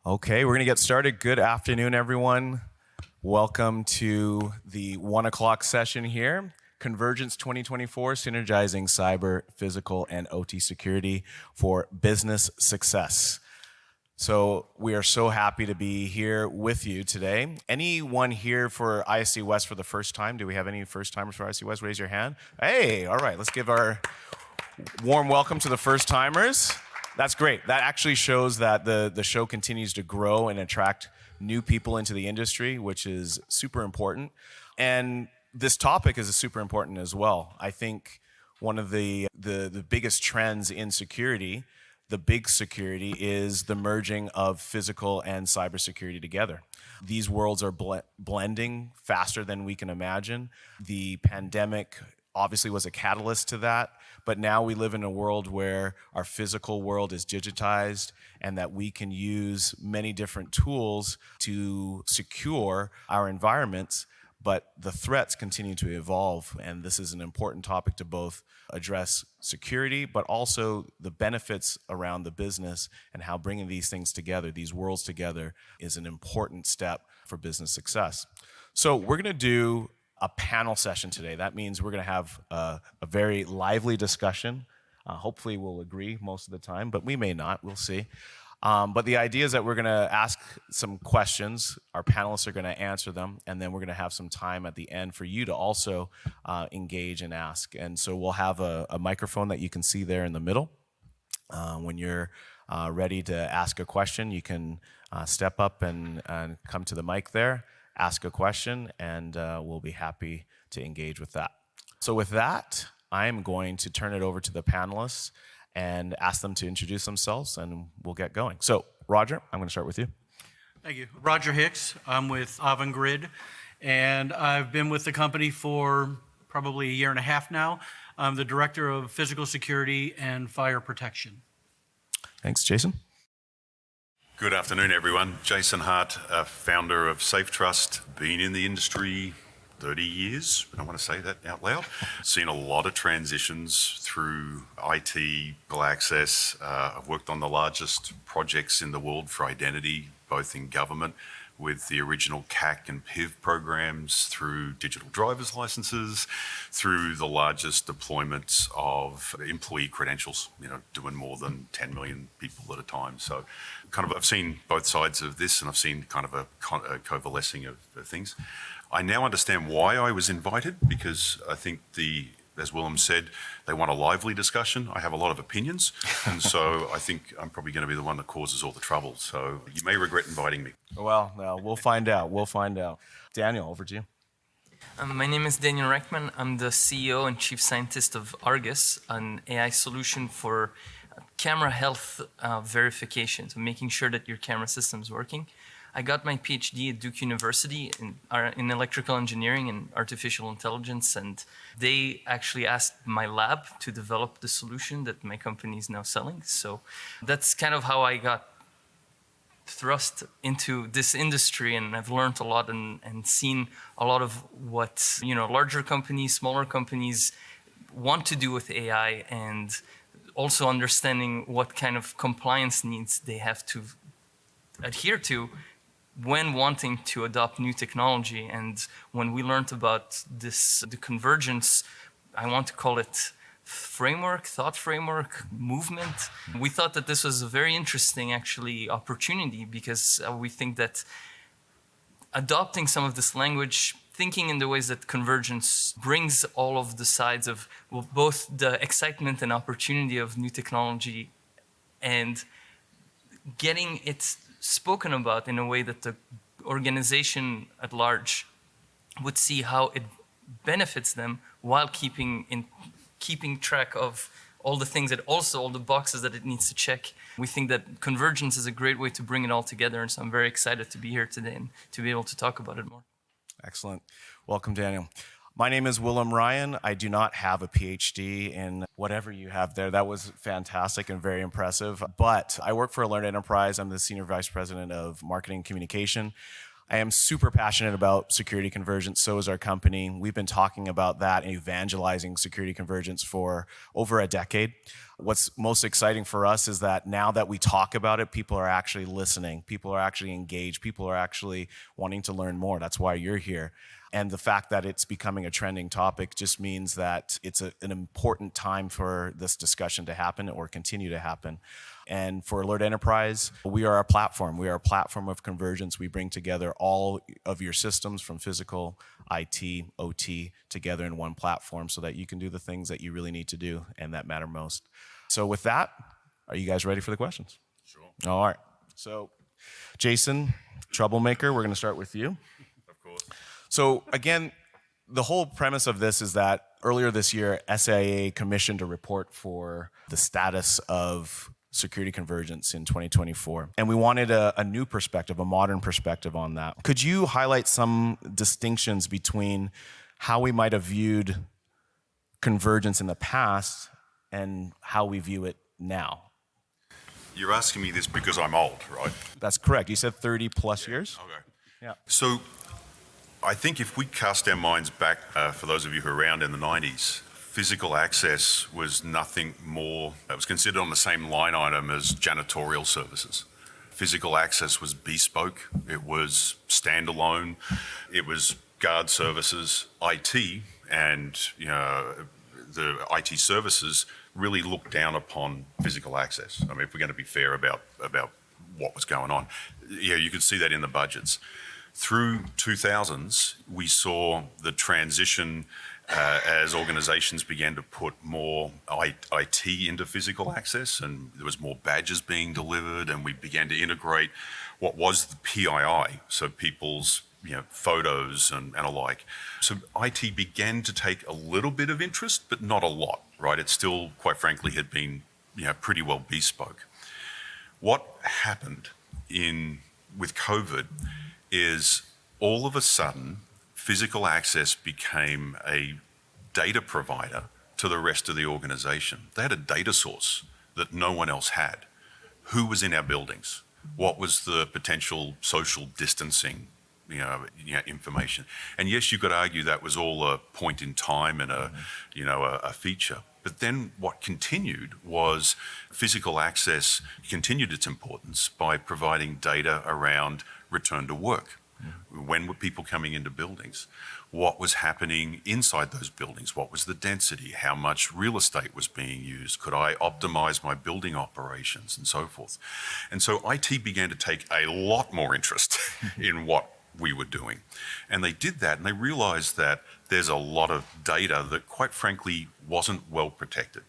Okay, we're going to get started. Good afternoon, everyone. Welcome to the 1 o'clock session here. Convergence 2024, Synergizing Cyber, Physical, and OT Security for Business Success. So we are so happy to be here with you today. Anyone here for ISC West for the first time? Do we have any first timers for ISC West? Raise your hand. Hey, all right, let's give our warm welcome to the first timers. That's great. That actually shows that the show continues to grow and attract new people into the industry, which is super important. And this topic is super important as well. I think one of the biggest trends in security, the big security, is the merging of physical and cybersecurity together. These worlds are blending faster than we can imagine. The pandemic obviously was a catalyst to that, but now we live in a world where our physical world is digitized and that we can use many different tools to secure our environments, but the threats continue to evolve, and this is an important topic to both address security, but also the benefits around the business and how bringing these things together, these worlds together, is an important step for business success. So we're gonna do a panel session today. That means we're going to have a very lively discussion. Hopefully we'll agree most of the time, but we may not. We'll see. But the idea is that we're going to ask some questions. Our panelists are going to answer them, and then we're going to have some time at the end for you to also engage and ask. And so we'll have a microphone that you can see there in the middle. When you're ready to ask a question, you can step up and come to the mic there, ask a question, and we'll be happy to engage with that. So with that, I'm going to turn it over to the panelists and ask them to introduce themselves, and we'll get going. So Roger, I'm going to start with you. Thank you. Roger Hicks. I'm with Avangrid, and I've been with the company for probably a year and a half now. I'm the Director of Physical Security and Fire Protection. Thanks. Jason? Good afternoon, everyone. Jason Hart, founder of Safe Trust, been in the industry 30 years. I don't want to say that out loud. Seen a lot of transitions through IT, All Access. I've worked on the largest projects in the world for identity, both in government, with the original CAC and PIV programs, through digital driver's licenses, through the largest deployments of employee credentials, doing more than 10 million people at a time. So I've seen both sides of this, and I've seen kind of a coalescing of things. I now understand why I was invited, because I think as Willem said, they want a lively discussion. I have a lot of opinions, and so I think I'm probably going to be the one that causes all the trouble. So you may regret inviting me. Well, no, we'll find out. We'll find out. Daniel, over to you. My name is Daniel Reckman. I'm the CEO and Chief Scientist of Argus, an AI solution for camera health verification, so making sure that your camera system is working. I got my PhD at Duke University in electrical engineering and artificial intelligence, and they actually asked my lab to develop the solution that my company is now selling. So that's kind of how I got thrust into this industry, and I've learned a lot and seen a lot of what larger companies, smaller companies want to do with AI, and also understanding what kind of compliance needs they have to adhere to when wanting to adopt new technology. And when we learned about the convergence, I want to call it thought framework, movement, we thought that this was a very interesting opportunity, because we think that adopting some of this language, thinking in the ways that convergence brings all of the sides of both the excitement and opportunity of new technology, and getting it spoken about in a way that the organization at large would see how it benefits them, while keeping track of all the things all the boxes that it needs to check. We think that convergence is a great way to bring it all together, and so I'm very excited to be here today and to be able to talk about it more. Excellent. Welcome, Daniel. My name is Willem Ryan. I do not have a PhD in whatever you have there. That was fantastic and very impressive. But I work for a learned enterprise. I'm the Senior Vice President of Marketing and Communication. I am super passionate about security convergence. So is our company. We've been talking about that and evangelizing security convergence for over a decade. What's most exciting for us is that now that we talk about it, people are actually listening. People are actually engaged. People are actually wanting to learn more. That's why you're here. And the fact that it's becoming a trending topic just means that it's an important time for this discussion to happen or continue to happen. And for Alert Enterprise, we are a platform. We are a platform of convergence. We bring together all of your systems from physical, IT, OT together in one platform so that you can do the things that you really need to do and that matter most. So with that, are you guys ready for the questions? Sure. All right. So Jason, troublemaker, we're going to start with you. Of course. So again, the whole premise of this is that earlier this year, SIA commissioned a report for the status of security convergence in 2024. And we wanted a new perspective, a modern perspective on that. Could you highlight some distinctions between how we might have viewed convergence in the past and how we view it now? You're asking me this because I'm old, right? That's correct. You said 30 plus years? Okay. Yeah. So I think if we cast our minds back, for those of you who are around in the 90s, physical access was nothing more, it was considered on the same line item as janitorial services. Physical access was bespoke, it was standalone, it was guard services, IT, and the IT services really looked down upon physical access. I mean, if we're going to be fair about what was going on, you could see that in the budgets. Through 2000s, we saw the transition as organizations began to put more IT into physical access, and there was more badges being delivered, and we began to integrate what was the PII, so people's photos and alike. So IT began to take a little bit of interest, but not a lot, right? It still, quite frankly, had been pretty well bespoke. What happened with COVID is all of a sudden physical access became a data provider to the rest of the organization. They had a data source that no one else had. Who was in our buildings? What was the potential social distancing information? And yes, you could argue that was all a point in time and a feature. But then what continued was physical access continued its importance by providing data around return to work. When were people coming into buildings? What was happening inside those buildings? What was the density? How much real estate was being used? Could I optimize my building operations and so forth? And so IT began to take a lot more interest in what we were doing. And they did that, and they realized that there's a lot of data that, quite frankly, wasn't well protected.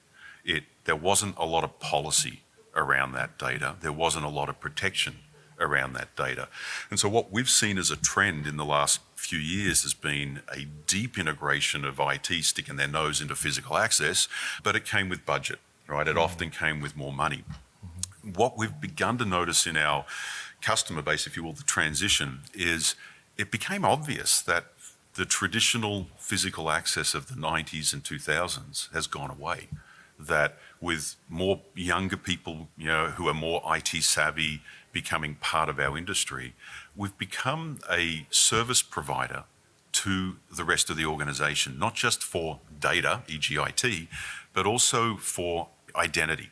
There wasn't a lot of policy around that data. There wasn't a lot of protection around that data. And so what we've seen as a trend in the last few years has been a deep integration of IT sticking their nose into physical access, but it came with budget, right? It often came with more money. What we've begun to notice in our customer base, if you will, the transition, is it became obvious that the traditional physical access of the 90s and 2000s has gone away. That with more younger people, who are more IT savvy becoming part of our industry, we've become a service provider to the rest of the organization, not just for data, e.g. IT, but also for identity.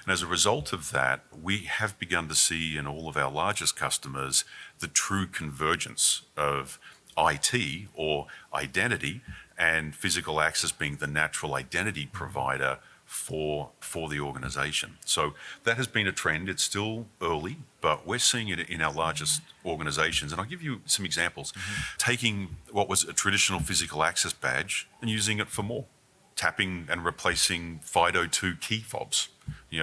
And as a result of that, we have begun to see in all of our largest customers the true convergence of IT or identity and physical access being the natural identity provider for the organization. So that has been a trend. It's still early, but we're seeing it in our largest organizations. And I'll give you some examples. Taking what was a traditional physical access badge and using it for more. Tapping and replacing FIDO2 key fobs.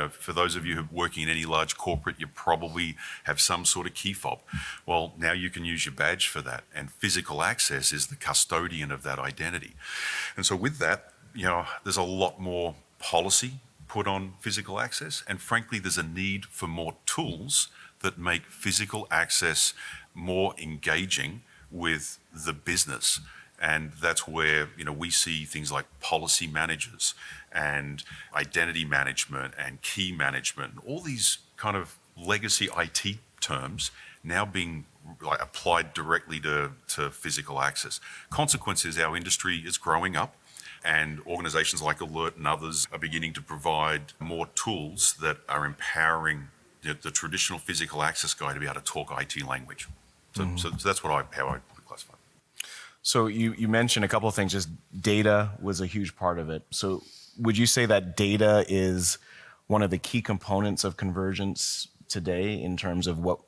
For those of you who are working in any large corporate, you probably have some sort of key fob. Well, now you can use your badge for that. And physical access is the custodian of that identity. And so with that, there's a lot more policy put on physical access, and frankly, there's a need for more tools that make physical access more engaging with the business. And that's where we see things like policy managers and identity management and key management, all these kind of legacy IT terms now being like applied directly to physical access. Consequence is our industry is growing up, and organizations like Alert and others are beginning to provide more tools that are empowering the traditional physical access guy to be able to talk IT language. So that's how I classify it. So you mentioned a couple of things. Just data was a huge part of it. So would you say that data is one of the key components of convergence today in terms of what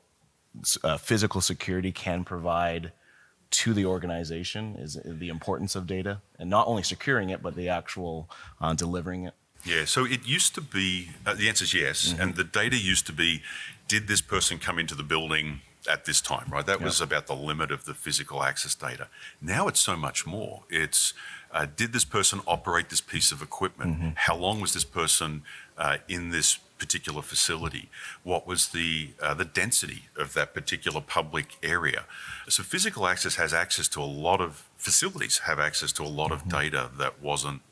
physical security can provide to the organization? Is the importance of data, and not only securing it, but the actual delivering it? Yeah, so it used to be, the answer is yes, and the data used to be, did this person come into the building at this time, right? That was about the limit of the physical access data. Now it's so much more. It's, did this person operate this piece of equipment? How long was this person in this particular facility? What was the density of that particular public area? So physical access has access to a lot of, facilities have access to a lot of data that wasn't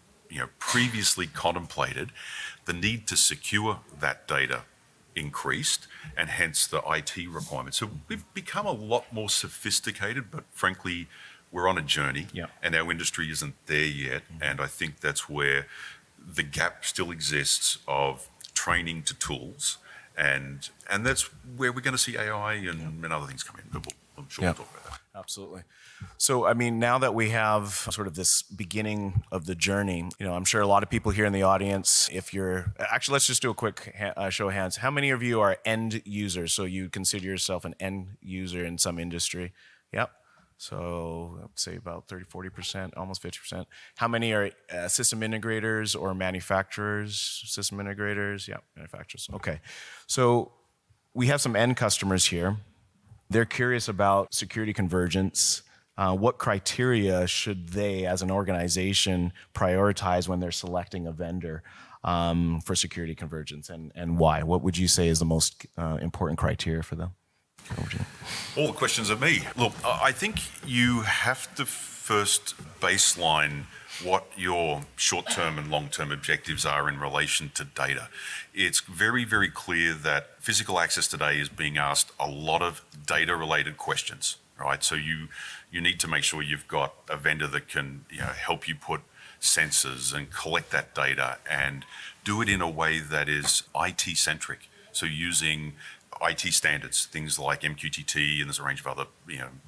previously contemplated. The need to secure that data increased, and hence the IT requirements. So we've become a lot more sophisticated, but frankly, we're on a journey, and our industry isn't there yet. And I think that's where the gap still exists of training to tools, and that's where we're going to see AI and other things come in. But I'm sure we'll talk about that. Absolutely. So, I mean, now that we have sort of this beginning of the journey, I'm sure a lot of people here in the audience, if you're, actually, let's just do a quick show of hands. How many of you are end users? So you consider yourself an end user in some industry? Yep. So I'd say about 30, 40%, almost 50%. How many are system integrators or manufacturers, system integrators? Yeah, manufacturers. Okay. So we have some end customers here. They're curious about security convergence. What criteria should they, as an organization, prioritize when they're selecting a vendor for security convergence, and why? What would you say is the most important criteria for them? All the questions are me. Look, I think you have to first baseline what your short-term and long-term objectives are in relation to data. It's very, very clear that physical access today is being asked a lot of data-related questions, right? So you need to make sure you've got a vendor that can help you put sensors and collect that data and do it in a way that is IT-centric. So using IT standards, things like MQTT, and there's a range of other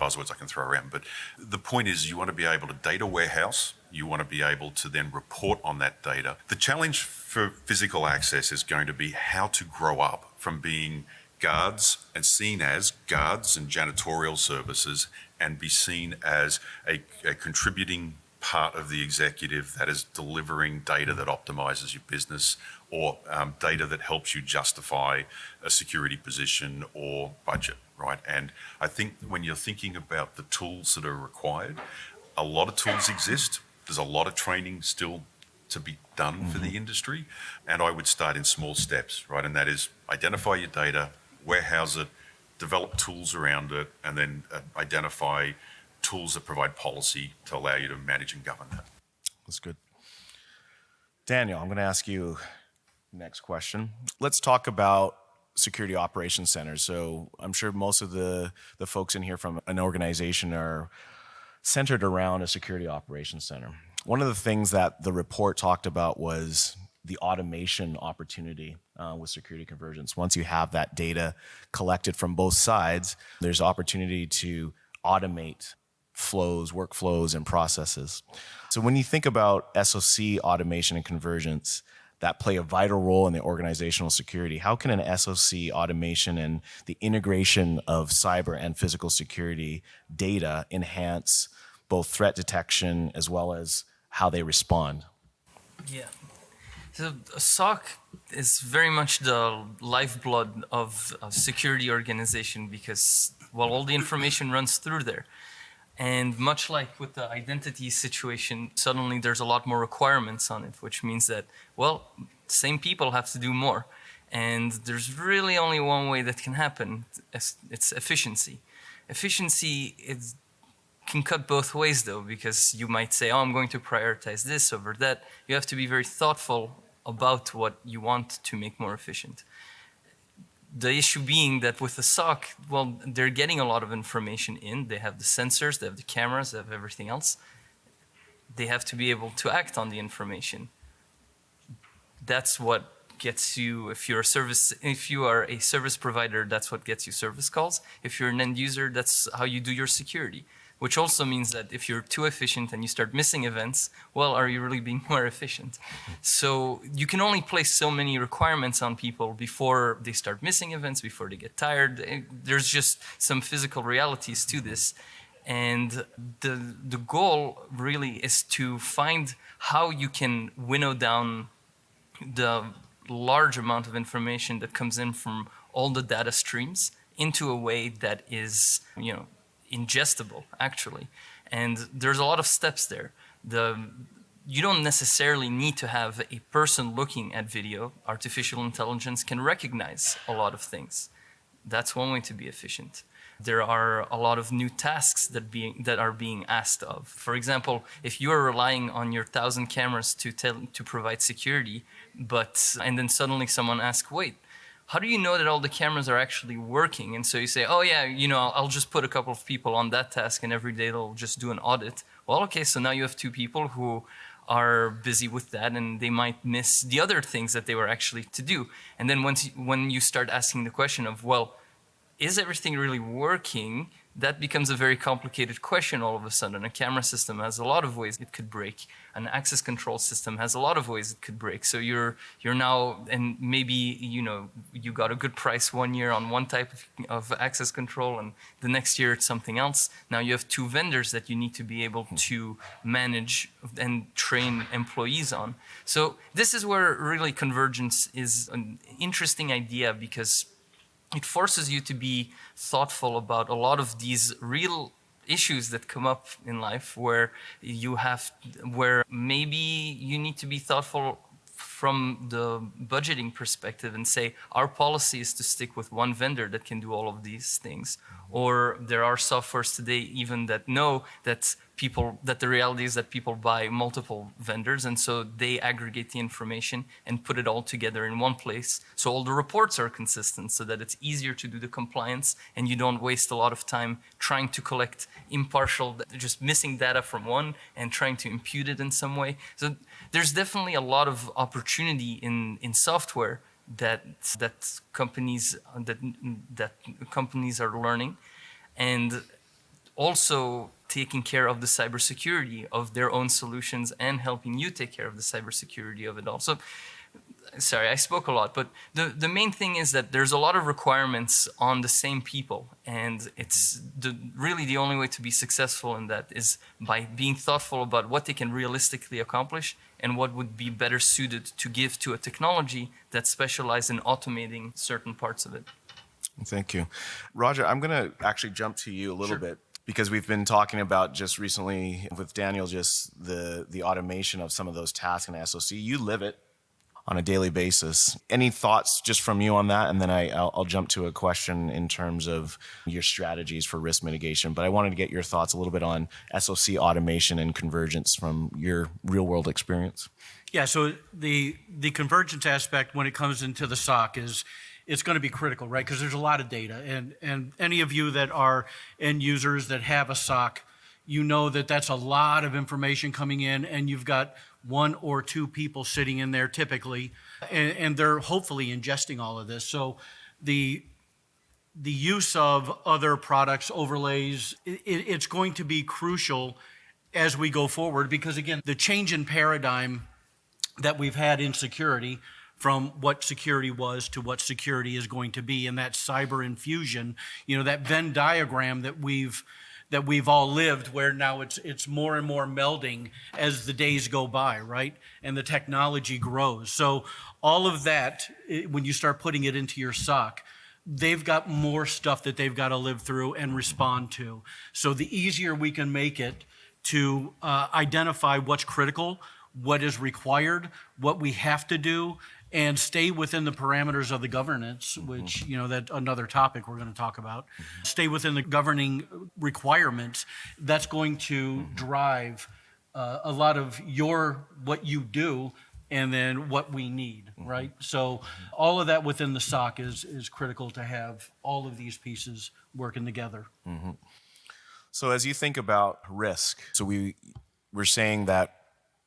buzzwords I can throw around. But the point is, you want to be able to data warehouse. You want to be able to then report on that data. The challenge for physical access is going to be how to grow up from being guards and seen as guards and janitorial services, and be seen as a contributing part of the executive that is delivering data that optimizes your business, or data that helps you justify a security position or budget, right? And I think when you're thinking about the tools that are required, a lot of tools exist. There's a lot of training still to be done for the industry. And I would start in small steps, right? And that is identify your data, warehouse it, develop tools around it, and then identify tools that provide policy to allow you to manage and govern that. That's good. Daniel, I'm going to ask you next question. Let's talk about security operations centers. So I'm sure most of the folks in here from an organization are centered around a security operations center. One of the things that the report talked about was the automation opportunity with security convergence. Once you have that data collected from both sides, there's opportunity to automate flows, workflows, and processes. So when you think about SOC automation and convergence that play a vital role in the organizational security, how can an SOC automation and the integration of cyber and physical security data enhance both threat detection as well as how they respond? Yeah. So a SOC is very much the lifeblood of a security organization, because, well, all the information runs through there. And much like with the identity situation, suddenly there's a lot more requirements on it, which means that, well, same people have to do more. And there's really only one way that can happen. It's efficiency. Efficiency can cut both ways, though, because you might say, oh, I'm going to prioritize this over that. You have to be very thoughtful about what you want to make more efficient. The issue being that with the SOC, well, they're getting a lot of information in. They have the sensors, they have the cameras, they have everything else. They have to be able to act on the information. That's what gets you, if you are a service provider, that's what gets you service calls. If you're an end user, that's how you do your security. Which also means that if you're too efficient and you start missing events, well, are you really being more efficient? So you can only place so many requirements on people before they start missing events, before they get tired. There's just some physical realities to this. And the goal really is to find how you can winnow down the large amount of information that comes in from all the data streams into a way that is, ingestible, actually. And there's a lot of steps there. You don't necessarily need to have a person looking at video. Artificial intelligence can recognize a lot of things. That's one way to be efficient. There are a lot of new tasks that are being asked of. For example, if you are relying on your 1,000 cameras to provide security, and then suddenly someone asks, wait, how do you know that all the cameras are actually working? And so you say, oh yeah, I'll just put a couple of people on that task and every day they'll just do an audit. Well, okay, so now you have 2 people who are busy with that and they might miss the other things that they were actually to do. And then when you start asking the question of, well, is everything really working? That becomes a very complicated question all of a sudden. A camera system has a lot of ways it could break. An access control system has a lot of ways it could break. So you're now, and maybe, you got a good price one year on one type of access control and the next year it's something else. Now you have 2 vendors that you need to be able to manage and train employees on. So this is where really convergence is an interesting idea, because it forces you to be thoughtful about a lot of these real issues that come up in life where maybe you need to be thoughtful from the budgeting perspective and say, our policy is to stick with one vendor that can do all of these things. Or there are softwares today even that know that the reality is that people buy multiple vendors, and so they aggregate the information and put it all together in one place. So all the reports are consistent so that it's easier to do the compliance and you don't waste a lot of time trying to collect just missing data from one and trying to impute it in some way. So there's definitely a lot of opportunity in software that companies are learning, and also taking care of the cybersecurity of their own solutions and helping you take care of the cybersecurity of it all. So, sorry, I spoke a lot, but the main thing is that there's a lot of requirements on the same people, and it's really the only way to be successful in that is by being thoughtful about what they can realistically accomplish and what would be better suited to give to a technology that specializes in automating certain parts of it. Thank you. Roger, I'm going to actually jump to you a little bit, because we've been talking about just recently with Daniel, just the automation of some of those tasks in SOC. You live it on a daily basis. Any thoughts just from you on that? And then I'll jump to a question in terms of your strategies for risk mitigation. But I wanted to get your thoughts a little bit on SOC automation and convergence from your real world experience. Yeah, so the convergence aspect when it comes into the SOC it's going to be critical, right? Because there's a lot of data. And any of you that are end users that have a SOC, you know that that's a lot of information coming in, and you've got 1 or 2 people sitting in there typically, and they're hopefully ingesting all of this. So the use of other products, overlays, it's going to be crucial as we go forward, because again, the change in paradigm that we've had in security, from what security was to what security is going to be, and that cyber infusion, that Venn diagram that we've all lived, where now it's more and more melding as the days go by, right? And the technology grows. So all of that, when you start putting it into your SOC, they've got more stuff that they've got to live through and respond to. So the easier we can make it to identify what's critical, what is required, what we have to do, and stay within the parameters of the governance, which, that's another topic we're going to talk about. Stay within the governing requirements. That's going to drive a lot of what you do and then what we need, right? So all of that within the SOC is critical to have all of these pieces working together. So as you think about risk, so we're saying that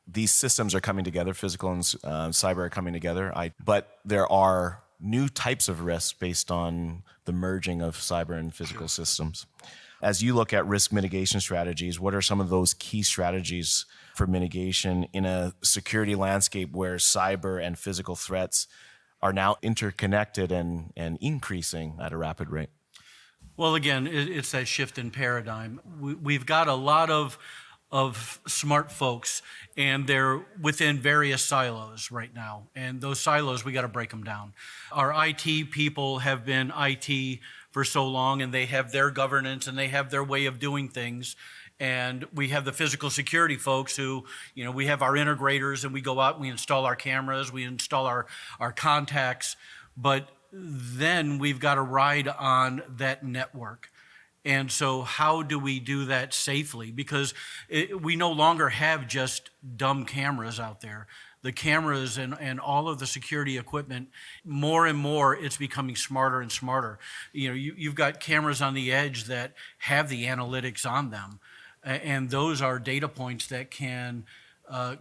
these systems are coming together, physical and cyber are coming together, but there are new types of risks based on the merging of cyber and physical systems. As you look at risk mitigation strategies, what are some of those key strategies for mitigation in a security landscape where cyber and physical threats are now interconnected and increasing at a rapid rate? Well, again, it's that shift in paradigm. We've got a lot of smart folks, and they're within various silos right now. And those silos, we got to break them down. Our IT people have been IT for so long, and they have their governance and they have their way of doing things. And we have the physical security folks who, we have our integrators, and we go out and we install our cameras, we install our contacts, but then we've got to ride on that network. And so how do we do that safely? Because we no longer have just dumb cameras out there. The cameras and all of the security equipment, more and more, it's becoming smarter and smarter. You've got cameras on the edge that have the analytics on them. And those are data points that can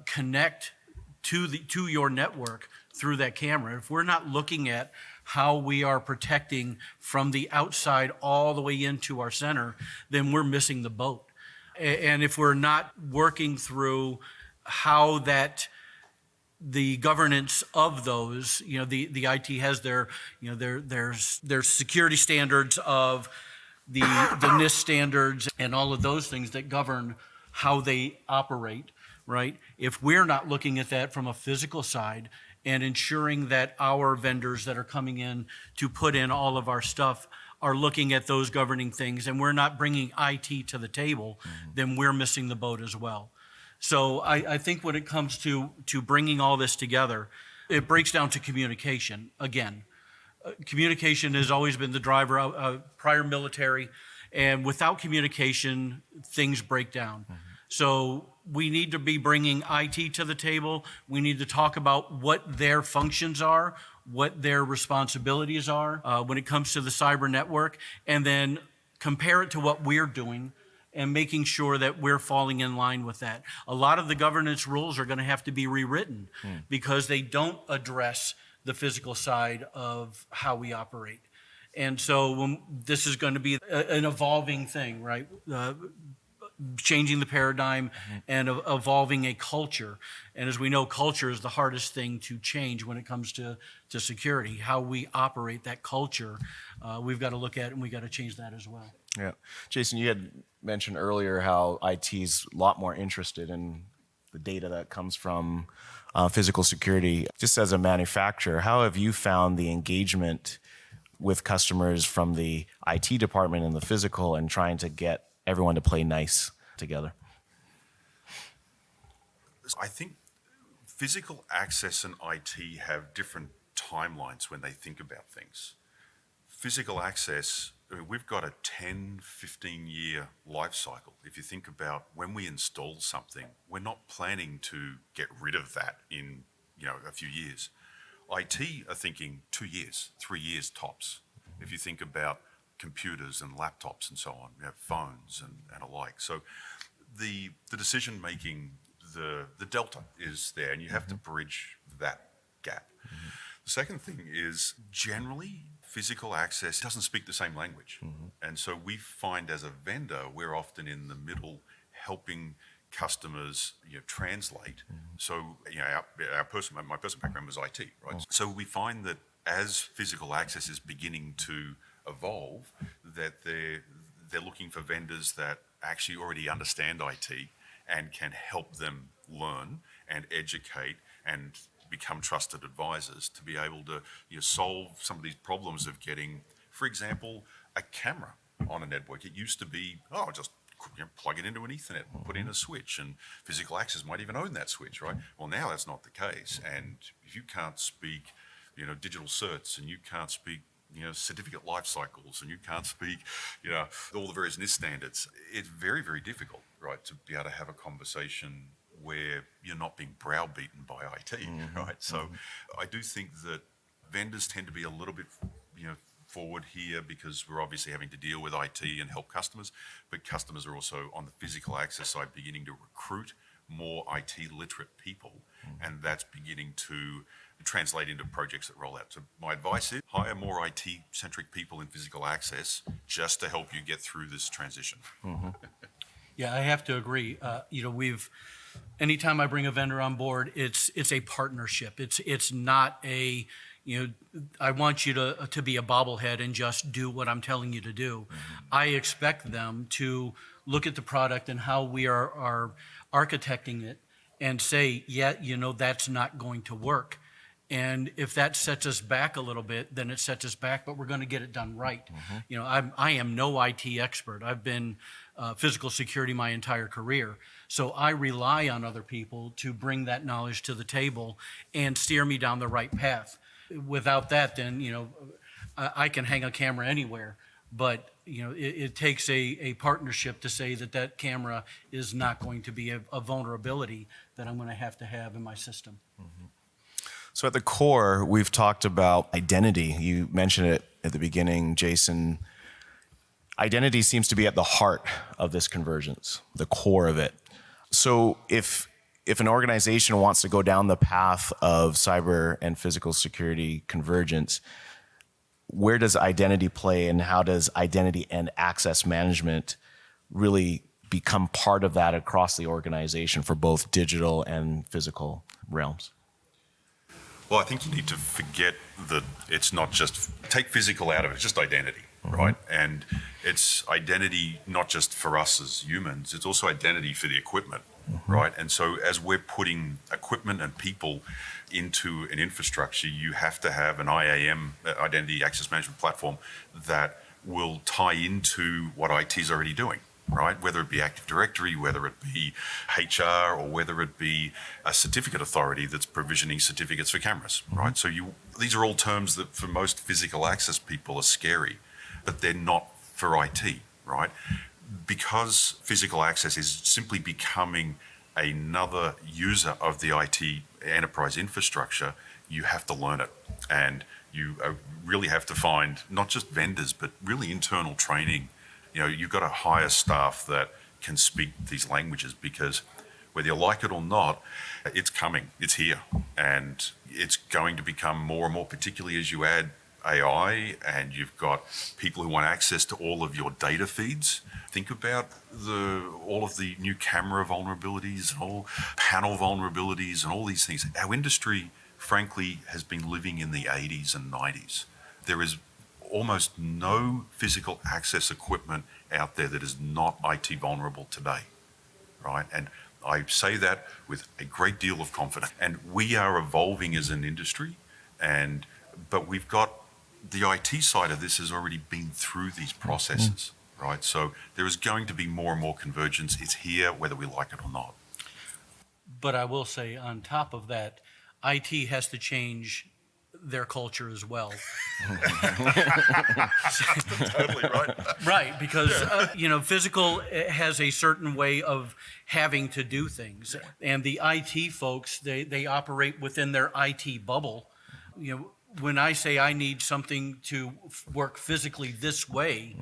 connect to your network through that camera. If we're not looking at how we are protecting from the outside all the way into our center, then we're missing the boat. And if we're not working through how the governance of those, the IT has their security standards of the NIST standards and all of those things that govern how they operate, right? If we're not looking at that from a physical side and ensuring that our vendors that are coming in to put in all of our stuff are looking at those governing things, and we're not bringing IT to the table, then we're missing the boat as well. So I think when it comes to bringing all this together, it breaks down to communication again. Communication has always been the driver of prior military, and without communication, things break down. So we need to be bringing IT to the table. We need to talk about what their functions are, what their responsibilities are when it comes to the cyber network, and then compare it to what we're doing and making sure that we're falling in line with that. A lot of the governance rules are going to have to be rewritten because they don't address the physical side of how we operate. And so this is going to be an evolving thing, right? Changing the paradigm and evolving a culture. And as we know, culture is the hardest thing to change when it comes to security. How we operate that culture, we've got to look at, and we got to change that as well. Yeah. Jason, you had mentioned earlier how IT's a lot more interested in the data that comes from physical security. Just as a manufacturer, how have you found the engagement with customers from the IT department and the physical and trying to get everyone to play nice together? I think physical access and IT have different timelines when they think about things. Physical access, we've got a 10, 15-year life cycle. If you think about when we install something, we're not planning to get rid of that in a few years. IT are thinking 2 years, 3 years tops. If you think about computers and laptops and so on, phones and alike. So the decision making, the delta is there, and you have to bridge that gap. The second thing is generally physical access doesn't speak the same language. And so we find as a vendor, we're often in the middle helping customers translate. So my personal background was IT, right? So we find that as physical access is beginning to evolve, that they're looking for vendors that actually already understand IT and can help them learn and educate and become trusted advisors to be able to solve some of these problems of getting, for example, a camera on a network. It used to be, just plug it into an Ethernet, put in a switch, and physical access might even own that switch, right? Well, now that's not the case. And if you can't speak, digital certs, and you can't speak, certificate life cycles, and you can't speak, all the various NIST standards, it's very, very difficult, right, to be able to have a conversation where you're not being browbeaten by IT, right? So I do think that vendors tend to be a little bit, forward here because we're obviously having to deal with IT and help customers, but customers are also on the physical access side beginning to recruit more IT literate people, and that's beginning to translate into projects that roll out. So my advice is hire more IT centric people in physical access just to help you get through this transition. Yeah, I have to agree. Anytime I bring a vendor on board, it's a partnership. It's not a, I want you to be a bobblehead and just do what I'm telling you to do. I expect them to look at the product and how we are architecting it and say, yeah, that's not going to work. And if that sets us back a little bit, then it sets us back, but we're going to get it done right. I am no IT expert. I've been physical security my entire career. So I rely on other people to bring that knowledge to the table and steer me down the right path. Without that, then, I can hang a camera anywhere. But, it takes a partnership to say that camera is not going to be a vulnerability that I'm going to have in my system. So at the core, we've talked about identity. You mentioned it at the beginning, Jason. Identity seems to be at the heart of this convergence, the core of it. So if an organization wants to go down the path of cyber and physical security convergence, where does identity play, and how does identity and access management really become part of that across the organization for both digital and physical realms? Well, I think you need to forget that it's not just, take physical out of it, it's just identity, right? And it's identity not just for us as humans, it's also identity for the equipment, right? And so as we're putting equipment and people into an infrastructure, you have to have an IAM, Identity Access Management Platform, that will tie into what IT is already doing, right? Whether it be Active Directory, whether it be HR, or whether it be a certificate authority that's provisioning certificates for cameras, right? So these are all terms that for most physical access people are scary, but they're not for IT, right? Because physical access is simply becoming another user of the IT enterprise infrastructure, you have to learn it. And you really have to find not just vendors, but really internal training. You've got to hire staff that can speak these languages, because whether you like it or not, it's coming, it's here. And it's going to become more and more, particularly as you add AI and you've got people who want access to all of your data feeds. Think about all of the new camera vulnerabilities and all panel vulnerabilities and all these things. Our industry, frankly, has been living in the 80s and 90s. There is almost no physical access equipment out there that is not IT vulnerable today, right? And I say that with a great deal of confidence. And we are evolving as an industry, but we've got the IT side of this has already been through these processes, right? So there is going to be more and more convergence. It's here whether we like it or not. But I will say, on top of that, IT has to change their culture as well. Totally right. Right, because physical has a certain way of having to do things, and the IT folks they operate within their IT bubble. When I say I need something to work physically this way,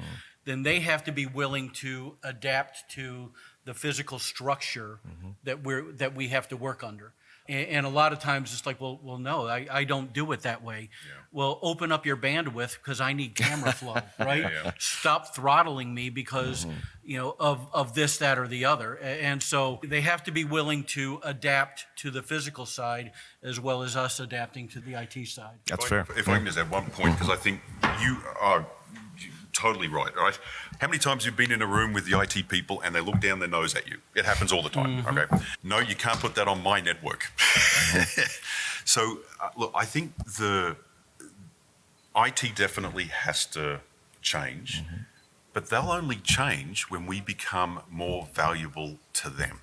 then they have to be willing to adapt to the physical structure that we have to work under. And a lot of times it's like, well, no, I don't do it that way. Yeah. Well, open up your bandwidth because I need camera flow, right? Yeah. Stop throttling me because, of this, that, or the other. And so they have to be willing to adapt to the physical side as well as us adapting to the IT side. That's fair. If I can just add one point, because I think you are totally right. How many times have you been in a room with the IT people and they look down their nose at you? It happens all the time, okay? No, you can't put that on my network. So, look, I think the IT definitely has to change, but they'll only change when we become more valuable to them.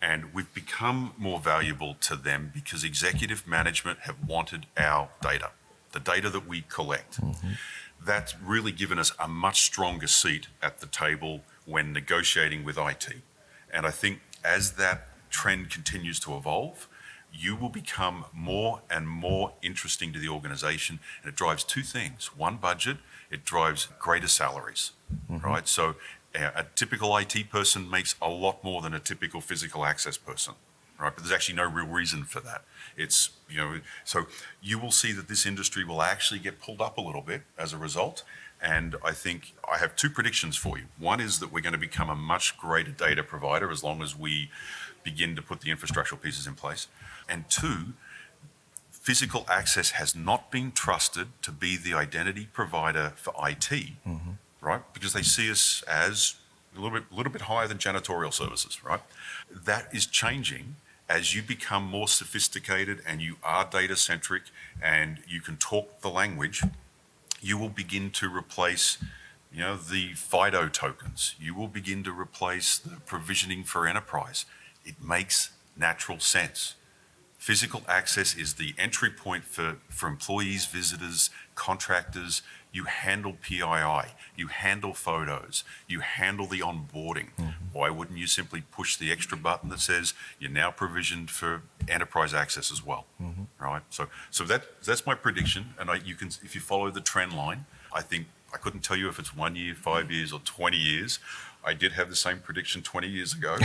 And we've become more valuable to them because executive management have wanted our data, the data that we collect. That's really given us a much stronger seat at the table when negotiating with IT. And I think as that trend continues to evolve, you will become more and more interesting to the organization, and it drives two things. One, budget. It drives greater salaries, right? So a typical IT person makes a lot more than a typical physical access person, right? But there's actually no real reason for that. It's, so you will see that this industry will actually get pulled up a little bit as a result. And I think I have two predictions for you. One is that we're going to become a much greater data provider as long as we begin to put the infrastructural pieces in place. And two, physical access has not been trusted to be the identity provider for IT, right? Because they see us as a little bit higher than janitorial services, right? That is changing as you become more sophisticated and you are data centric and you can talk the language. You will begin to replace, the FIDO tokens. You will begin to replace the provisioning for enterprise. It makes natural sense. Physical access is the entry point for employees, visitors, contractors. You handle PII, you handle photos, you handle the onboarding. Why wouldn't you simply push the extra button that says you're now provisioned for enterprise access as well, right? So that's my prediction, and you can, if you follow the trend line, I think I couldn't tell you if it's 1 year, 5 years, or 20 years. I did have the same prediction 20 years ago.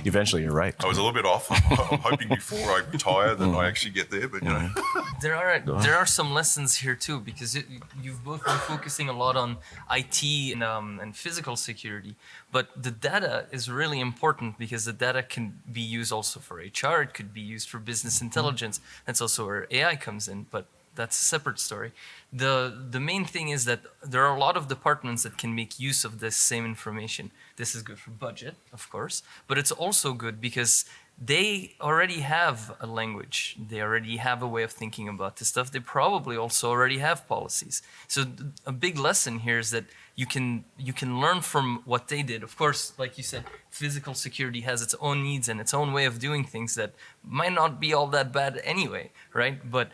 Eventually, you're right. I was a little bit off. I'm hoping before I retire that I actually get there, but There are some lessons here too, because you've both been focusing a lot on IT and physical security, but the data is really important because the data can be used also for HR. It could be used for business intelligence. That's also where AI comes in, but that's a separate story. The main thing is that there are a lot of departments that can make use of this same information. This is good for budget, of course, but it's also good because they already have a language. They already have a way of thinking about this stuff. They probably also already have policies. So a big lesson here is that you can learn from what they did. Of course, like you said, physical security has its own needs and its own way of doing things that might not be all that bad anyway, right? But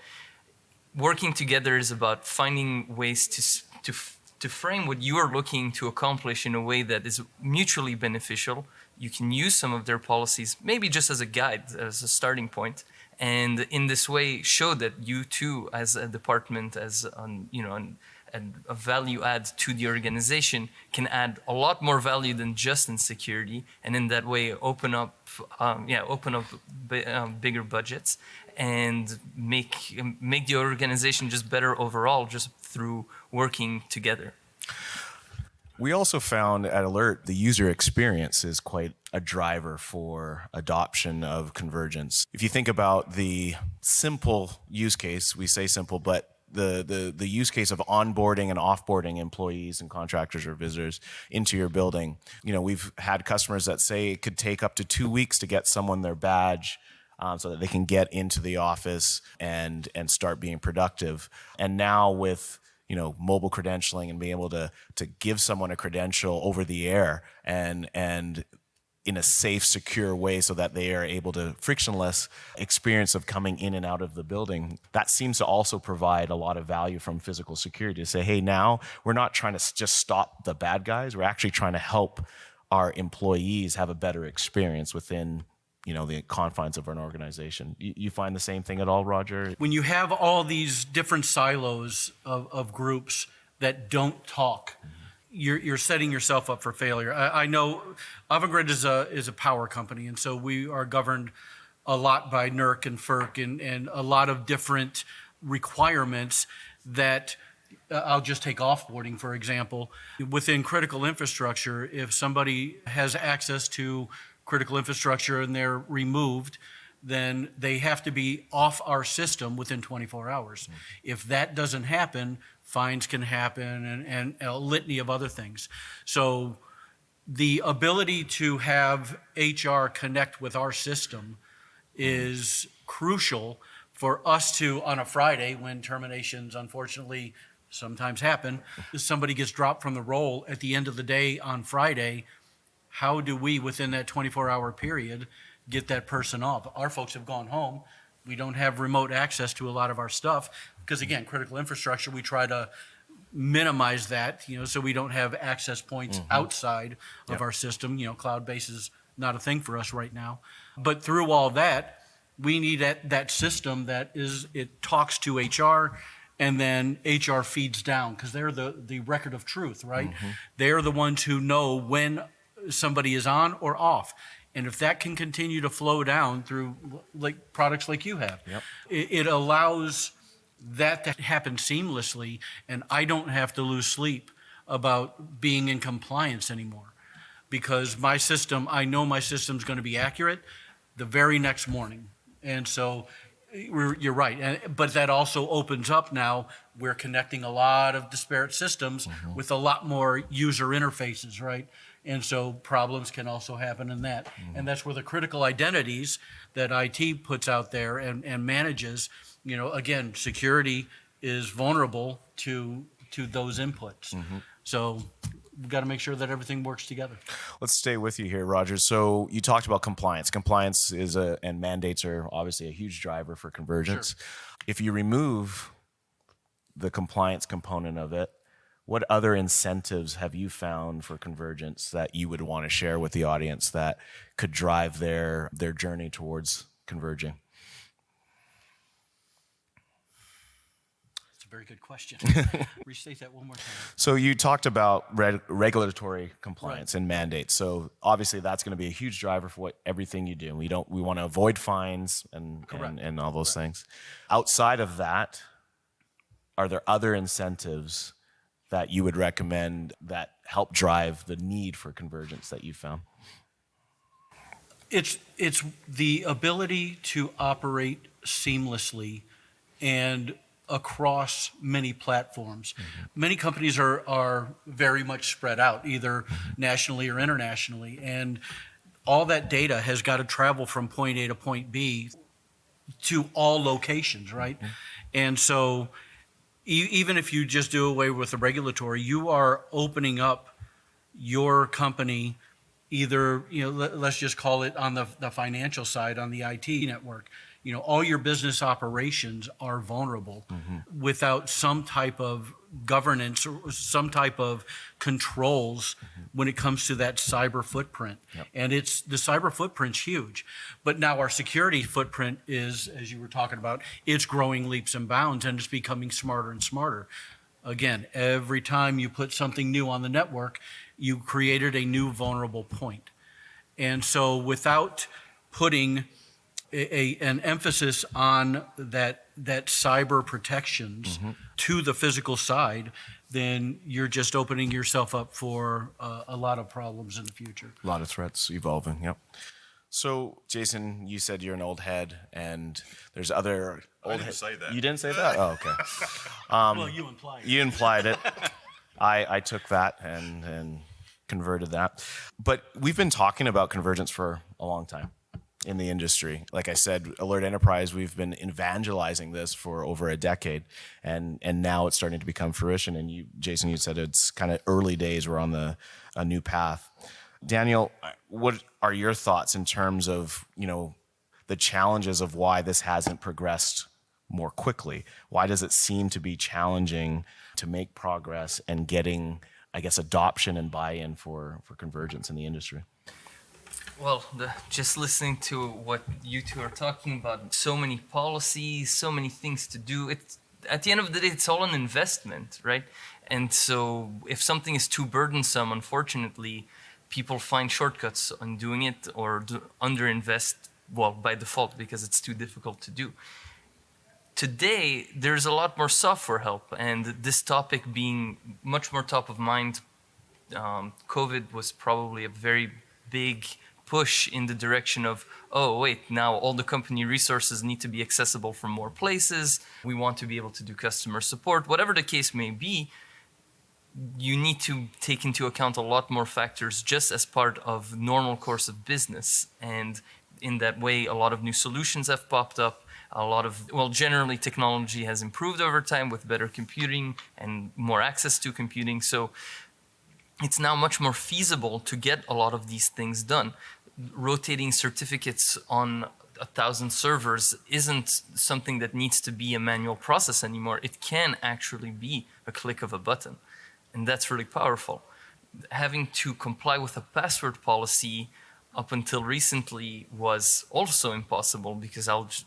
working together is about finding ways to frame what you are looking to accomplish in a way that is mutually beneficial. You can use some of their policies, maybe just as a guide, as a starting point, and in this way show that you too, as a department, as a value add to the organization, can add a lot more value than just in security, and in that way open up bigger budgets and make the organization just better overall, just through working together. We also found at Alert the user experience is quite a driver for adoption of convergence. If you think about the simple use case, we say simple, but the use case of onboarding and offboarding employees and contractors or visitors into your building, we've had customers that say it could take up to 2 weeks to get someone their badge so that they can get into the office and start being productive. And now with mobile credentialing and being able to give someone a credential over the air and in a safe, secure way so that they are able to frictionless experience of coming in and out of the building. That seems to also provide a lot of value from physical security to say, hey, now we're not trying to just stop the bad guys. We're actually trying to help our employees have a better experience within the confines of an organization. You find the same thing at all, Roger? When you have all these different silos of groups that don't talk, you're setting yourself up for failure. I know Avangrid is a power company, and so we are governed a lot by NERC and FERC and a lot of different requirements that I'll just take offboarding, for example. Within critical infrastructure, if somebody has access to critical infrastructure and they're removed, then they have to be off our system within 24 hours. If that doesn't happen, fines can happen and a litany of other things. So the ability to have HR connect with our system is crucial for us to, on a Friday, when terminations unfortunately sometimes happen, somebody gets dropped from the roll at the end of the day on Friday. How do we, within that 24-hour period, get that person off? Our folks have gone home. We don't have remote access to a lot of our stuff because, again, critical infrastructure, we try to minimize that, so we don't have access points outside of our system. Cloud-based is not a thing for us right now. But through all that, we need that system it talks to HR, and then HR feeds down, because they're the record of truth, right? They're the ones who know when somebody is on or off. And if that can continue to flow down through like products like you have, it allows that to happen seamlessly, and I don't have to lose sleep about being in compliance anymore, because I know my system's going to be accurate the very next morning. And so you're right. But that also opens up now, we're connecting a lot of disparate systems with a lot more user interfaces, right? And so problems can also happen in that. And that's where the critical identities that IT puts out there and manages, again, security is vulnerable to those inputs. So we've got to make sure that everything works together. Let's stay with you here, Roger. So you talked about compliance. Compliance and mandates are obviously a huge driver for convergence. Sure. If you remove the compliance component of it, what other incentives have you found for convergence that you would want to share with the audience that could drive their journey towards converging? That's a very good question. Restate that one more time. So you talked about regulatory compliance and mandates. So obviously that's going to be a huge driver for everything you do. We want to avoid fines and all those things. Outside of that, are there other incentives that you would recommend that help drive the need for convergence that you found? It's the ability to operate seamlessly and across many platforms. Many companies are very much spread out, either nationally or internationally, and all that data has got to travel from point A to point B to all locations, right? And so even if you just do away with the regulatory, you are opening up your company either, let's just call it on the financial side, on the IT network. All your business operations are vulnerable without some type of governance or some type of controls when it comes to that cyber footprint. And the cyber footprint's huge. But now our security footprint is, as you were talking about, it's growing leaps and bounds, and it's becoming smarter and smarter. Again, every time you put something new on the network, you created a new vulnerable point. And so without putting an emphasis on that cyber protections to the physical side, then you're just opening yourself up for a lot of problems in the future. A lot of threats evolving, yep. So, Jason, you said you're an old head, and there's other old I didn't say that. You didn't say that? Oh, okay. Well, you implied it. You implied it. I took that and converted that. But we've been talking about convergence for a long time in the industry. Like I said, Alert Enterprise, we've been evangelizing this for over a decade, and now it's starting to become fruition. And Jason, you said it's kind of early days. We're on a new path. Daniel, what are your thoughts in terms of the challenges of why this hasn't progressed more quickly? Why does it seem to be challenging to make progress and getting, I guess, adoption and buy-in for convergence in the industry? Well, just listening to what you two are talking about, so many policies, so many things to do. At the end of the day, it's all an investment, right? And so if something is too burdensome, unfortunately, people find shortcuts on doing it or underinvest, well, by default, because it's too difficult to do. Today, there's a lot more software help, and this topic being much more top of mind, COVID was probably a very big push in the direction of, oh, wait, now all the company resources need to be accessible from more places. We want to be able to do customer support. Whatever the case may be, you need to take into account a lot more factors just as part of normal course of business. And in that way, a lot of new solutions have popped up. Generally technology has improved over time with better computing and more access to computing. So it's now much more feasible to get a lot of these things done. Rotating certificates on 1,000 servers isn't something that needs to be a manual process anymore. It can actually be a click of a button, and that's really powerful. Having to comply with a password policy up until recently was also impossible because I'll just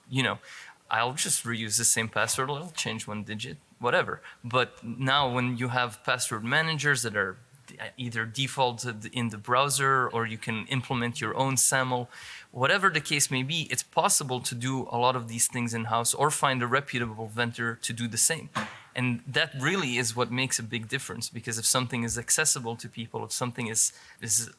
reuse the same password. I'll change one digit, whatever. But now when you have password managers that are either defaulted in the browser or you can implement your own SAML, whatever the case may be, it's possible to do a lot of these things in-house or find a reputable vendor to do the same. And that really is what makes a big difference, because if something is accessible to people, if something is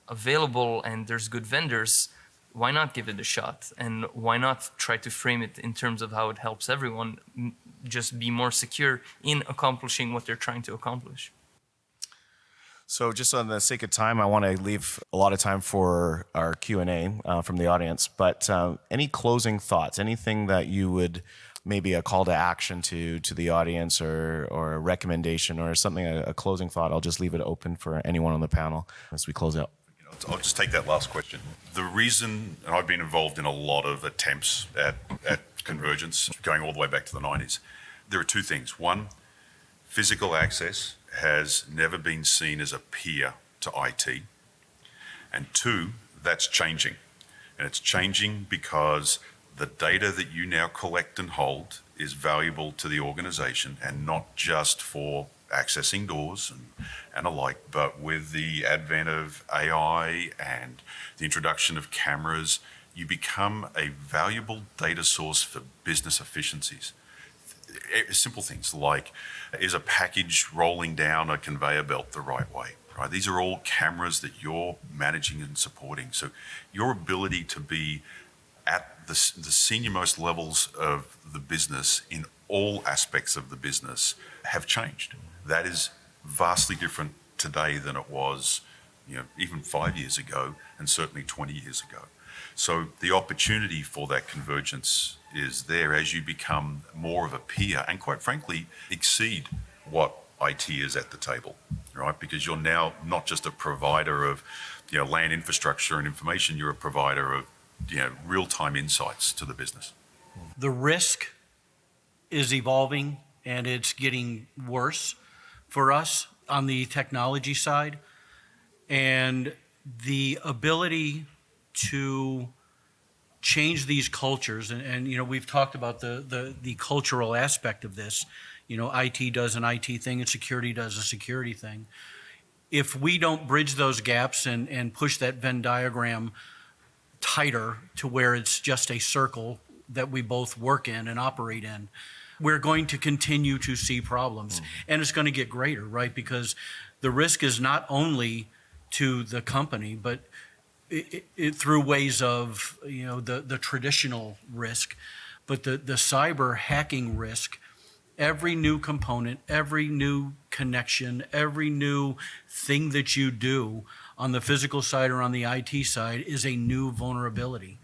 available and there's good vendors, why not give it a shot? And why not try to frame it in terms of how it helps everyone just be more secure in accomplishing what they're trying to accomplish? So just on the sake of time, I want to leave a lot of time for our Q&A from the audience. But any closing thoughts, anything that you would, maybe a call to action to the audience or a recommendation or something, a closing thought? I'll just leave it open for anyone on the panel as we close out. I'll just take that last question. The reason, and I've been involved in a lot of attempts at convergence, going all the way back to the 90s. There are two things. One, physical access has never been seen as a peer to IT. And two, that's changing. And it's changing because the data that you now collect and hold is valuable to the organization, and not just for accessing doors and alike, but with the advent of AI and the introduction of cameras, you become a valuable data source for business efficiencies. Simple things like, is a package rolling down a conveyor belt the right way? Right? These are all cameras that you're managing and supporting. So your ability to be at the senior-most levels of the business in all aspects of the business have changed. That is vastly different today than it was, even 5 years ago, and certainly 20 years ago. So the opportunity for that convergence is there as you become more of a peer and, quite frankly, exceed what IT is at the table, right? Because you're now not just a provider of LAN infrastructure and information, you're a provider of real-time insights to the business. The risk is evolving and it's getting worse for us on the technology side. And the ability to change these cultures, and we've talked about the cultural aspect of this. IT does an IT thing and security does a security thing. If we don't bridge those gaps and push that Venn diagram tighter to where it's just a circle that we both work in and operate in, we're going to continue to see problems. And it's going to get greater, right? Because the risk is not only to the company, but it through ways of the traditional risk, but the cyber hacking risk. Every new component, every new connection, every new thing that you do on the physical side or on the IT side is a new vulnerability.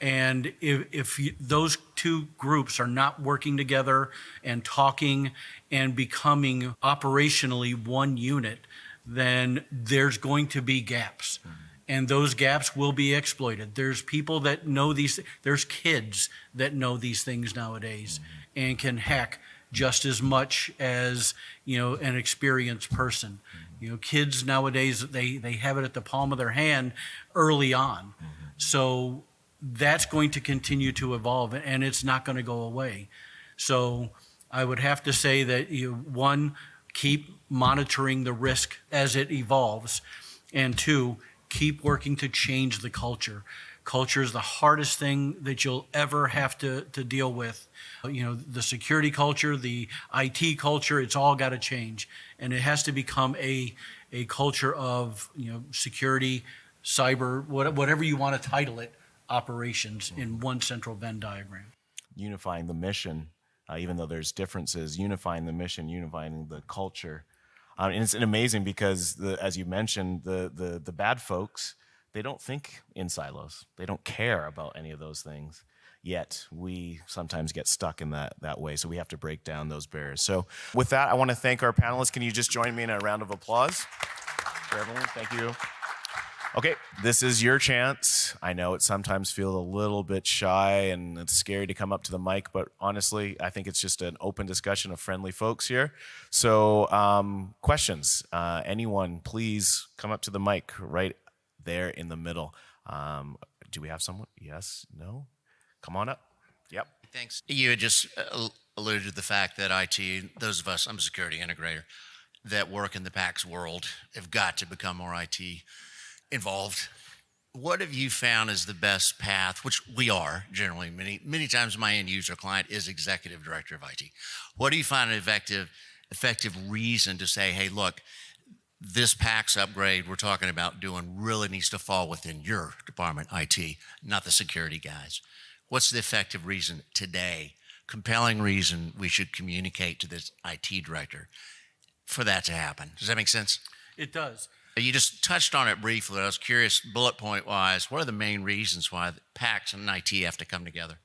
And if those two groups are not working together and talking and becoming operationally one unit, then there's going to be gaps. And those gaps will be exploited. There's people that know these, there's kids that know these things nowadays and can hack just as much as an experienced person. Kids nowadays, they have it at the palm of their hand early on. So that's going to continue to evolve, and it's not going to go away. So I would have to say that one, keep monitoring the risk as it evolves, and two, keep working to change the culture. Culture is the hardest thing that you'll ever have to deal with. The security culture, the IT culture, it's all got to change. And it has to become a culture of security, cyber, whatever you want to title it, operations in one central Venn diagram. Unifying the mission, even though there's differences, unifying the mission, unifying the culture. And it's amazing because, as you mentioned, the bad folks, they don't think in silos. They don't care about any of those things. Yet we sometimes get stuck in that way. So we have to break down those barriers. So with that, I want to thank our panelists. Can you just join me in a round of applause for everyone? Thank you. Okay, this is your chance. I know it sometimes feels a little bit shy and it's scary to come up to the mic, but honestly, I think it's just an open discussion of friendly folks here. So questions, anyone, please come up to the mic right there in the middle. Do we have someone? Yes? No? Come on up. Yep. Thanks. You had just alluded to the fact that IT, those of us, I'm a security integrator, that work in the PACS world have got to become more IT involved. What have you found is the best path, which we are generally, many times my end user client is executive director of IT. What do you find an effective reason to say, hey, look, this PACS upgrade we're talking about doing really needs to fall within your department, IT, not the security guys? What's the effective reason today, compelling reason we should communicate to this IT director for that to happen? Does that make sense? It does. You just touched on it briefly. I was curious, bullet point wise, what are the main reasons why PACS and IT have to come together?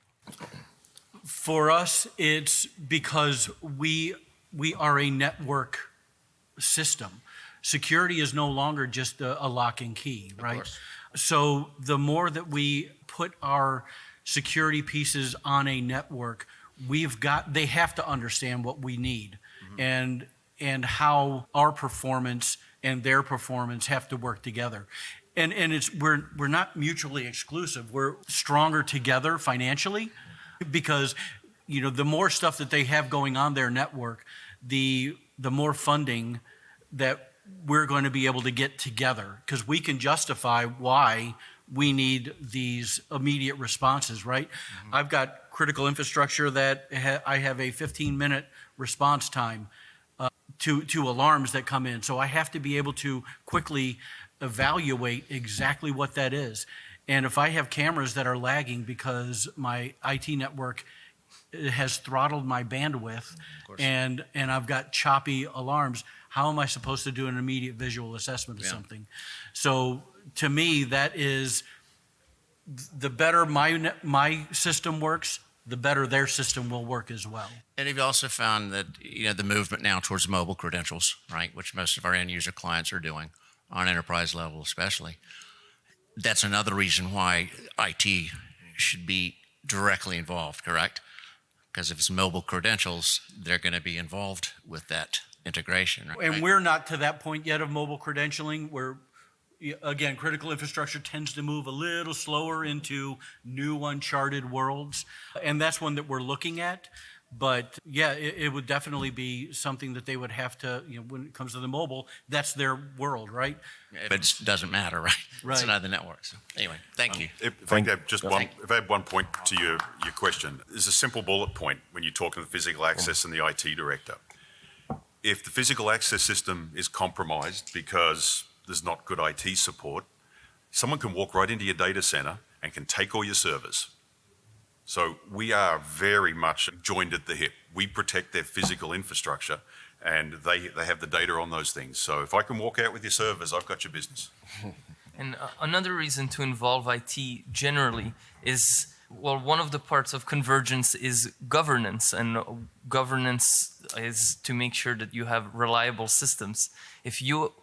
For us, it's because we are a network system. Security is no longer just a lock and key, right? course. So the more that we put our security pieces on a network, they have to understand what we need and how our performance and their performance have to work together. And we're not mutually exclusive. We're stronger together financially because, the more stuff that they have going on their network, the more funding that we're going to be able to get together, because we can justify why we need these immediate responses, right? I've got critical infrastructure that I have a 15-minute response time to alarms that come in. So I have to be able to quickly evaluate exactly what that is. And if I have cameras that are lagging because my IT network has throttled my bandwidth and I've got choppy alarms, how am I supposed to do an immediate visual assessment of something? So to me, that is the better my system works, the better their system will work as well. And have you also found that, the movement now towards mobile credentials, right, which most of our end user clients are doing on enterprise level especially. That's another reason why IT should be directly involved, correct? Because if it's mobile credentials, they're going to be involved with that integration. Right? And we're not to that point yet of mobile credentialing, where, again, critical infrastructure tends to move a little slower into new uncharted worlds. And that's one that we're looking at. But yeah, it would definitely be something that they would have to, when it comes to the mobile, that's their world, right? But it doesn't matter, right? Right. It's not the network. So anyway, thank you. If I have one point to your question, there's a simple bullet point when you're talking to the physical access and the IT director. If the physical access system is compromised because there's not good IT support, someone can walk right into your data center and can take all your servers. So we are very much joined at the hip. We protect their physical infrastructure and they have the data on those things. So if I can walk out with your servers, I've got your business. And another reason to involve IT generally is, one of the parts of convergence is governance, and governance is to make sure that you have reliable systems. If you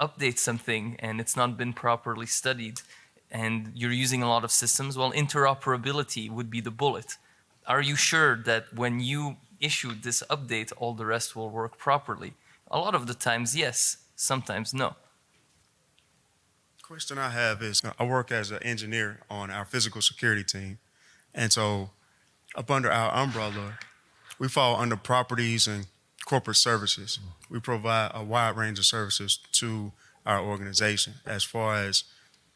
update something and it's not been properly studied and you're using a lot of systems, interoperability would be the bullet. Are you sure that when you issue this update, all the rest will work properly? A lot of the times, yes. Sometimes, no. Question I have is, I work as an engineer on our physical security team. And so up under our umbrella, we fall under properties and corporate services. We provide a wide range of services to our organization as far as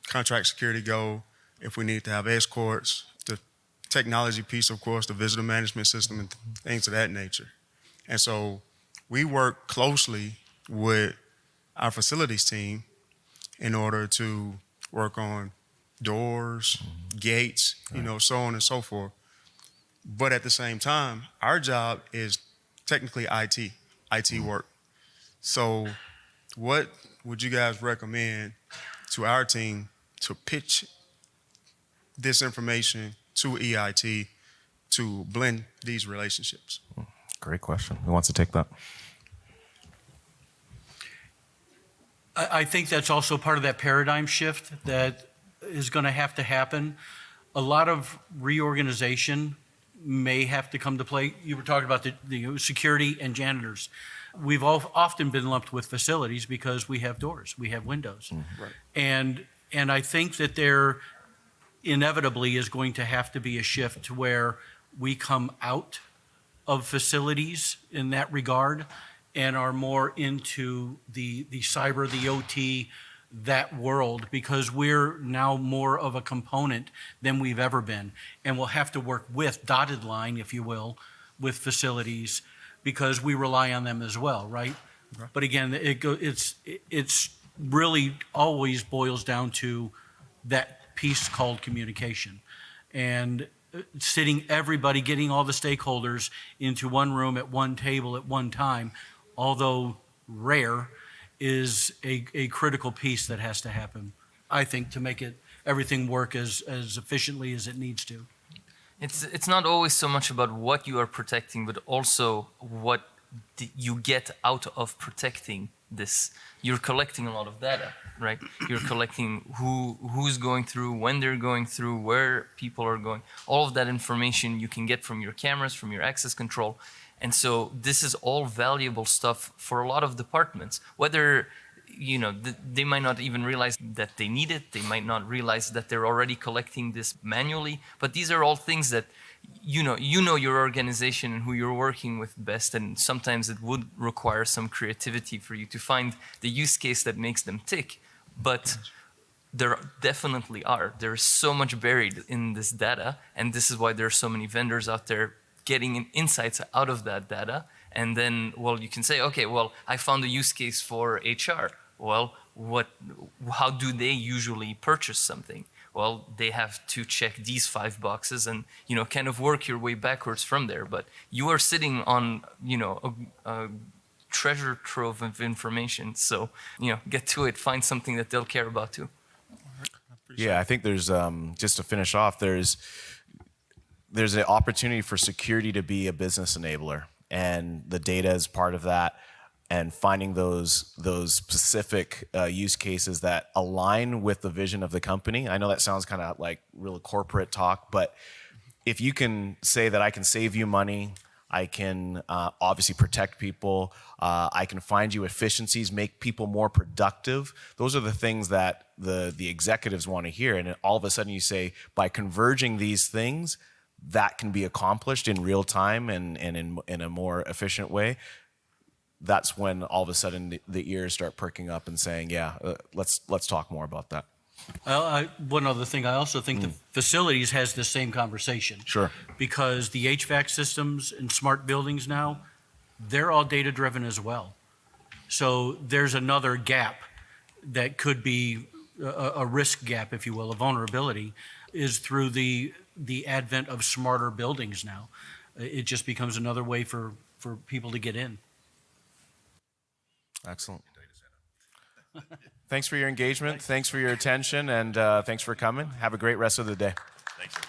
contract security go, if we need to have escorts, the technology piece, of course, the visitor management system and things of that nature. And so we work closely with our facilities team in order to work on doors, gates, so on and so forth. But at the same time, our job is technically IT work. So what would you guys recommend to our team to pitch this information to EIT to blend these relationships? Great question. Who wants to take that? I think that's also part of that paradigm shift that is going to have to happen. A lot of reorganization may have to come to play. You were talking about the security and janitors. We've often been lumped with facilities because we have doors, we have windows. Right. And And I think that there inevitably is going to have to be a shift to where we come out of facilities in that regard and are more into the cyber, the OT, that world, because we're now more of a component than we've ever been. And we'll have to work with dotted line, if you will, with facilities because we rely on them as well, right? But again, it's really always boils down to that piece called communication. And sitting everybody, getting all the stakeholders into one room at one table at one time, although rare, is a critical piece that has to happen, I think, to make everything work as efficiently as it needs to. It's not always so much about what you are protecting, but also what you get out of protecting this. You're collecting a lot of data, right? You're collecting who's going through, when they're going through, where people are going. All of that information you can get from your cameras, from your access control. And so this is all valuable stuff for a lot of departments, whether they might not even realize that they need it. They might not realize that they're already collecting this manually. But these are all things that you know your organization and who you're working with best. And sometimes it would require some creativity for you to find the use case that makes them tick. But there definitely are. There's so much buried in this data. And this is why there are so many vendors out there getting insights out of that data. And then, well, you can say, okay, well, I found a use case for HR. Well, how do they usually purchase something? Well, they have to check these 5 boxes and, kind of work your way backwards from there. But you are sitting on, a treasure trove of information. So, get to it, find something that they'll care about too. Yeah, I think there's, just to finish off, there's an opportunity for security to be a business enabler, and the data is part of that, and finding those specific use cases that align with the vision of the company. I know that sounds kind of like real corporate talk, but if you can say that I can save you money, I can obviously protect people, I can find you efficiencies, make people more productive. Those are the things that the executives want to hear. And all of a sudden you say, by converging these things, that can be accomplished in real time and in a more efficient way. That's when all of a sudden the ears start perking up and saying, yeah, let's talk more about that. Well, one other thing, I also think the facilities has the same conversation. Sure. Because the HVAC systems in smart buildings now, they're all data-driven as well. So there's another gap that could be a risk gap, if you will, a vulnerability, is through the advent of smarter buildings now. It just becomes another way for people to get in. Excellent. Thanks for your engagement. Thanks for your attention, and thanks for coming. Have a great rest of the day. Thank you.